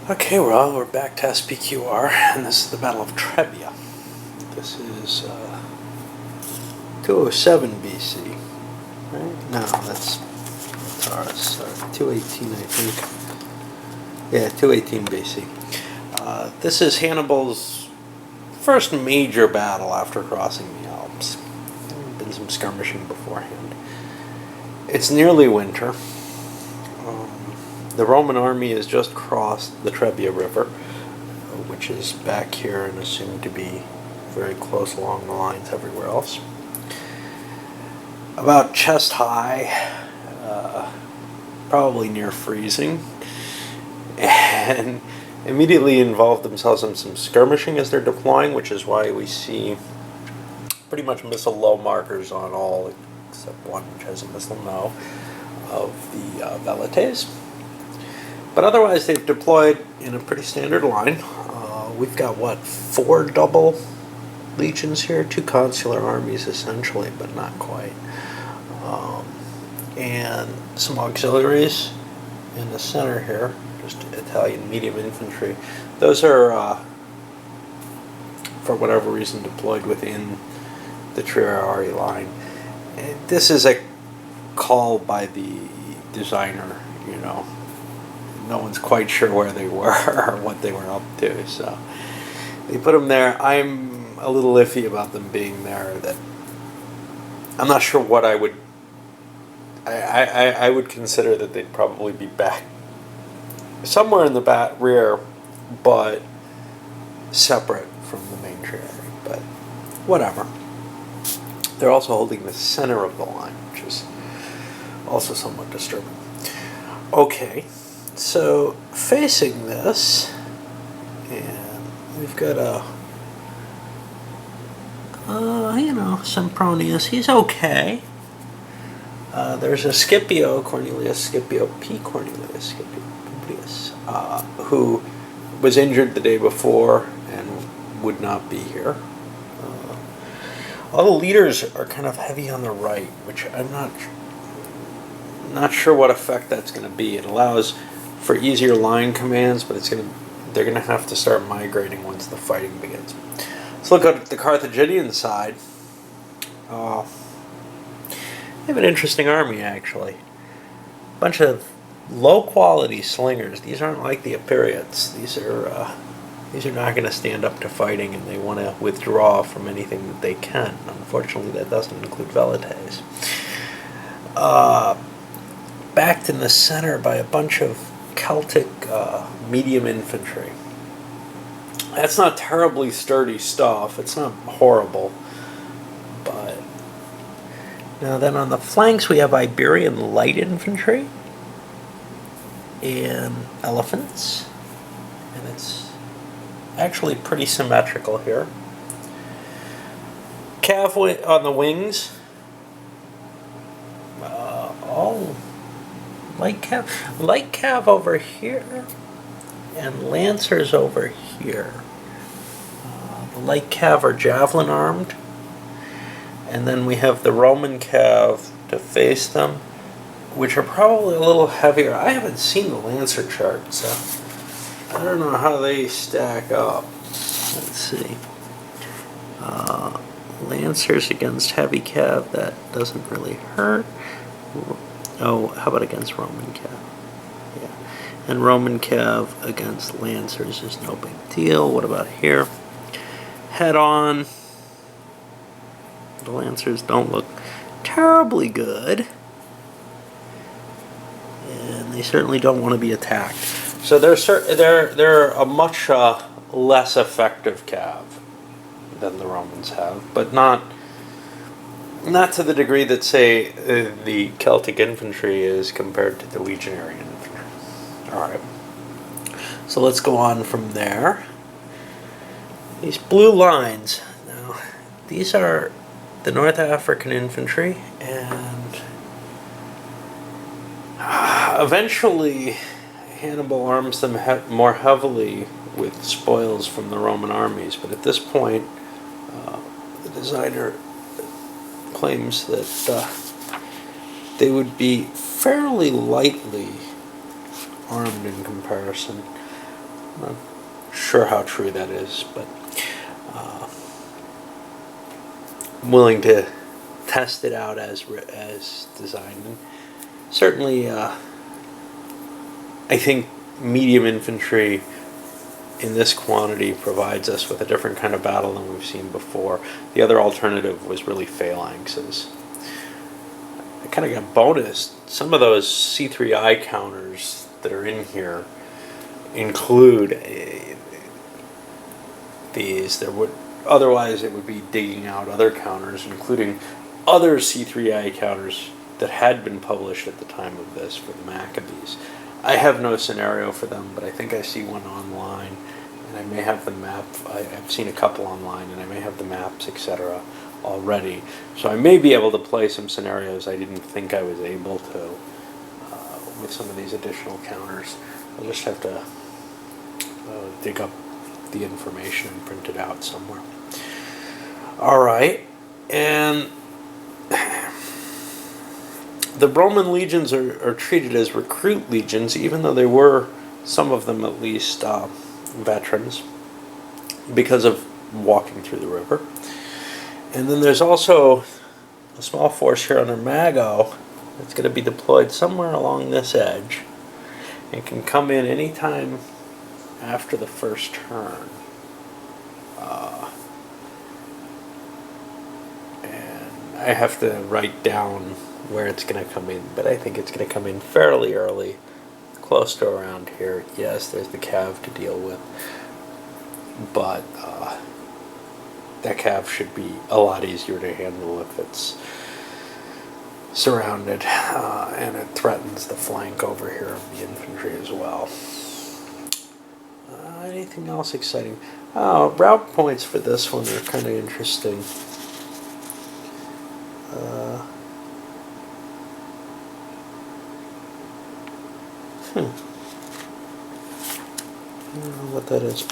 Okay, well, we're back to SPQR, and this is the Battle of Trebbia. This is 207 BC, right? No, that's ours. Sorry, 218, I think. Yeah, 218 BC. This is Hannibal's first major battle after crossing the Alps. There had been some skirmishing beforehand. It's nearly winter. The Roman army has just crossed the Trebbia River, which is back here and assumed to be very close along the lines everywhere else. About chest high, probably near freezing, and immediately involved themselves in some skirmishing as they're deploying, which is why we see pretty much missile low markers on all except one, which has a missile no, of the Velites. But otherwise, they've deployed in a pretty standard line. We've got, what, 4 double legions here? 2 consular armies, essentially, but not quite. And some auxiliaries in the center here, just Italian medium infantry. Those are, for whatever reason, deployed within the Triarii line. And this is a call by the designer, you know. No one's quite sure where they were or what they were up to, so they put them there. I'm a little iffy about them being there. That I'm not sure what I would. I would consider that they'd probably be back somewhere in the rear, but separate from the main Triarii. But whatever. They're also holding the center of the line, which is also somewhat disturbing. Okay. So, facing this, and we've got Sempronius. He's okay. There's a Scipio, Scipio Publius, who was injured the day before and would not be here. All the leaders are kind of heavy on the right, which I'm not sure what effect that's going to be. It allows for easier line commands, but they're going to have to start migrating once the fighting begins. Let's look at the Carthaginian side. They have an interesting army, actually. A bunch of low-quality slingers. These aren't like the Epirots. These are not going to stand up to fighting, and they want to withdraw from anything that they can. Unfortunately, that doesn't include Velites. Backed in the center by a bunch of Celtic medium infantry. That's not terribly sturdy stuff. It's not horrible. But now then on the flanks we have Iberian light infantry and elephants. And it's actually pretty symmetrical here. Cav on the wings. All light cav over here, and lancers over here. The light cav are javelin armed, and then we have the Roman cav to face them, which are probably a little heavier. I haven't seen the lancer chart, so I don't know how they stack up. Let's see. Lancers against heavy cav, that doesn't really hurt. Oh, how about against Roman cav? Yeah. And Roman cav against lancers is no big deal. What about here? Head on. The lancers don't look terribly good. And they certainly don't want to be attacked. So they're a much less effective cav than the Romans have, but not to the degree that, say, the Celtic infantry is compared to the legionary infantry. Alright. So let's go on from there. These blue lines. Now, these are the North African infantry, and eventually Hannibal arms them more heavily with spoils from the Roman armies, but at this point, the designer claims that they would be fairly lightly armed in comparison. I'm not sure how true that is, but I'm willing to test it out as designed. And certainly, I think medium infantry in this quantity provides us with a different kind of battle than we've seen before. The other alternative was really phalanxes. I kind of got bonus. Some of those C3I counters that are in here include these. There would otherwise it would be digging out other counters, including other C3I counters that had been published at the time of this for the Maccabees. I have no scenario for them, but I think I see one online, and I may have the map. I've seen a couple online, and I may have the maps, etc. already. So I may be able to play some scenarios I didn't think I was able to with some of these additional counters. I'll just have to dig up the information and print it out somewhere. All right, and the Roman legions are treated as recruit legions, even though they were, some of them at least, veterans, because of walking through the river. And then there's also a small force here under Mago that's going to be deployed somewhere along this edge and can come in anytime after the first turn. And I have to write down where it's going to come in, but I think it's going to come in fairly early, close to around here. Yes, there's the cav to deal with, but that cav should be a lot easier to handle if it's surrounded, and it threatens the flank over here of the infantry as well. Anything else exciting? Route points for this one are kind of interesting. I don't know what that is.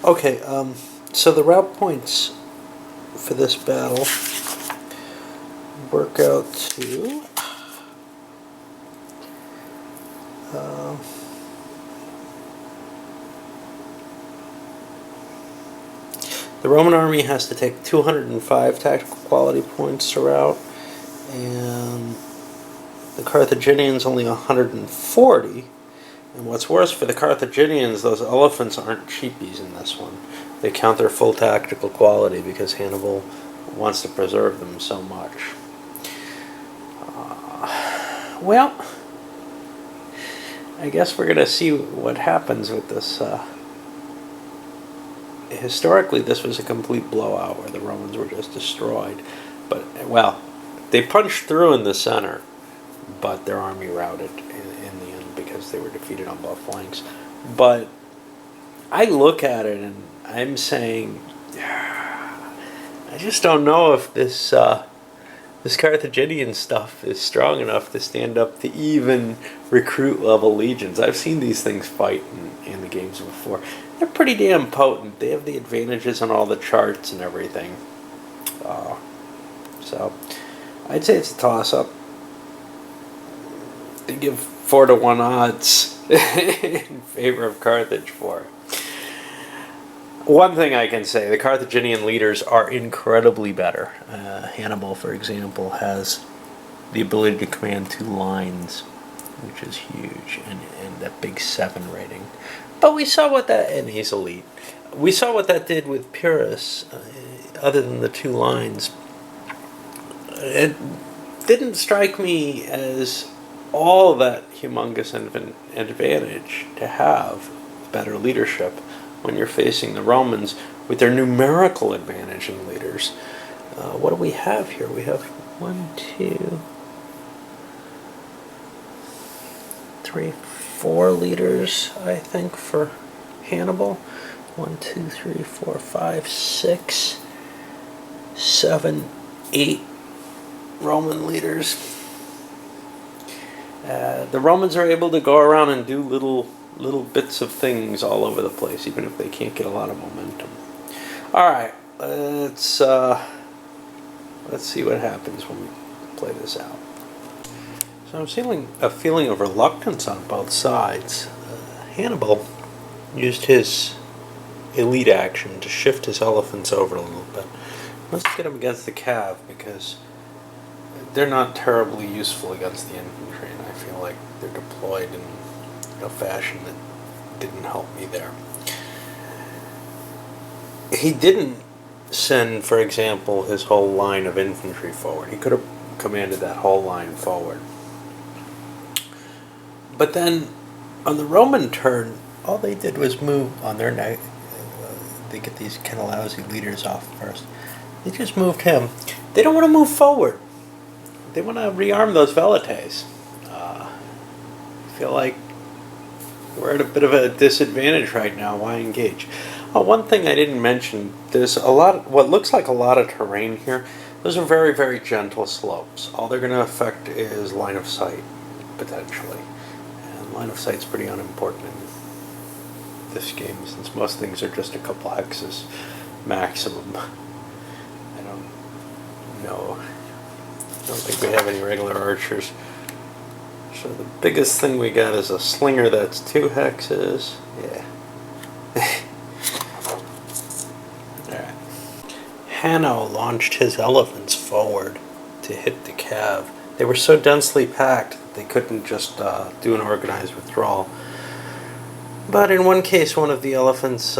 Okay, so the route points for this battle work out to the Roman army has to take 205 tactical quality points to route, and the Carthaginians only 140. And what's worse, for the Carthaginians, those elephants aren't cheapies in this one. They count their full tactical quality because Hannibal wants to preserve them so much. Well, I guess we're going to see what happens with this. Historically, this was a complete blowout where the Romans were just destroyed. But, well, they punched through in the center, but their army routed in the end because they were defeated on both flanks. But I look at it and I'm saying, I just don't know if this this Carthaginian stuff is strong enough to stand up to even recruit level legions. I've seen these things fight in the games before. They're pretty damn potent. They have the advantages on all the charts and everything. So I'd say it's a toss-up. They give 4-to-1 odds in favor of Carthage for it. One thing I can say, the Carthaginian leaders are incredibly better. Hannibal, for example, has the ability to command 2 lines, which is huge, and that big 7 rating. But we saw what that, and he's elite. We saw what that did with Pyrrhus, other than the 2 lines. It didn't strike me as all that humongous advantage to have better leadership when you're facing the Romans with their numerical advantage in leaders. What do we have here? We have 1, 2, 3, 4 leaders, I think, for Hannibal. 1, 2, 3, 4, 5, 6, 7, 8 Roman leaders. The Romans are able to go around and do little bits of things all over the place, even if they can't get a lot of momentum. All right, let's see what happens when we play this out. So I'm feeling a feeling of reluctance on both sides. Hannibal used his elite action to shift his elephants over a little bit. Let's get him against the cav, because they're not terribly useful against the infantry, and I feel like they're deployed in a fashion that didn't help me there. He didn't send, for example, his whole line of infantry forward. He could have commanded that whole line forward. But then, on the Roman turn, all they did was move on their night. They get these kind of lousy leaders off first. They just moved him. They don't want to move forward. They want to rearm those velites. I feel like we're at a bit of a disadvantage right now. Why engage? Oh, one thing I didn't mention, there's a lot, what looks like a lot of terrain here. Those are very, very gentle slopes. All they're going to affect is line of sight, potentially. And line of sight's pretty unimportant in this game, since most things are just a couple hexes maximum. I don't know. I don't think we have any regular archers. So the biggest thing we got is a slinger that's 2 hexes. Yeah. Alright. Hanno launched his elephants forward to hit the cav. They were so densely packed that they couldn't just do an organized withdrawal. But in one case, one of the elephants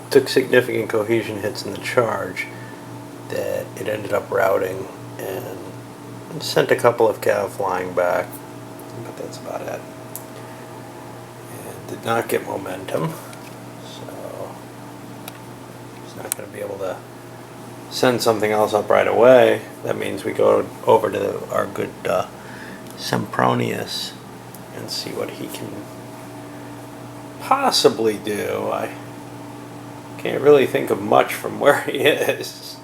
took significant cohesion hits in the charge that it ended up routing and sent a couple of cav flying back, but that's about it. And did not get momentum, so he's not going to be able to send something else up right away. That means we go over to our good Sempronius and see what he can possibly do. I can't really think of much from where he is.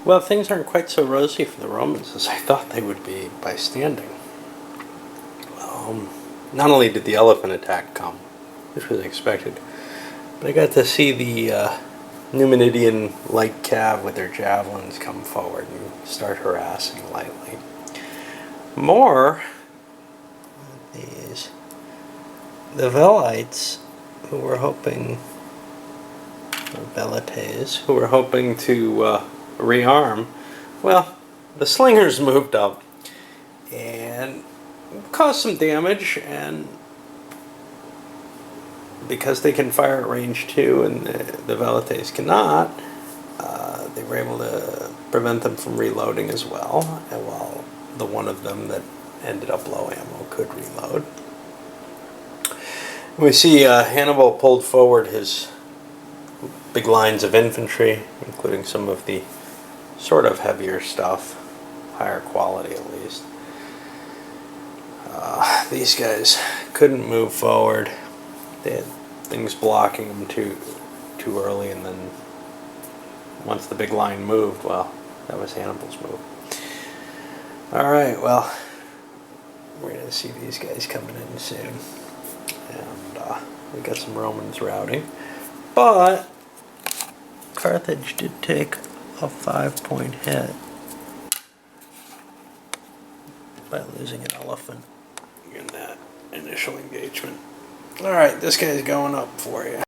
Well, things aren't quite so rosy for the Romans as I thought they would be by standing. Not only did the elephant attack come, which was expected, but I got to see the Numenidian light cav with their javelins come forward and start harassing lightly. More, the Velites, who were hoping, or Velites, who were hoping to rearm, well, the slingers moved up and caused some damage, and because they can fire at range 2 and the Velites cannot, they were able to prevent them from reloading as well, and while the one of them that ended up low ammo could reload. We see Hannibal pulled forward his big lines of infantry, including some of the sort of heavier stuff, higher quality at least. These guys couldn't move forward. They had things blocking them too early, and then once the big line moved, well, that was Hannibal's move. Alright, well, we're going to see these guys coming in soon. And we got some Romans routing. But Carthage did take a 5-point hit by losing an elephant in that initial engagement. Alright, this guy's going up for you.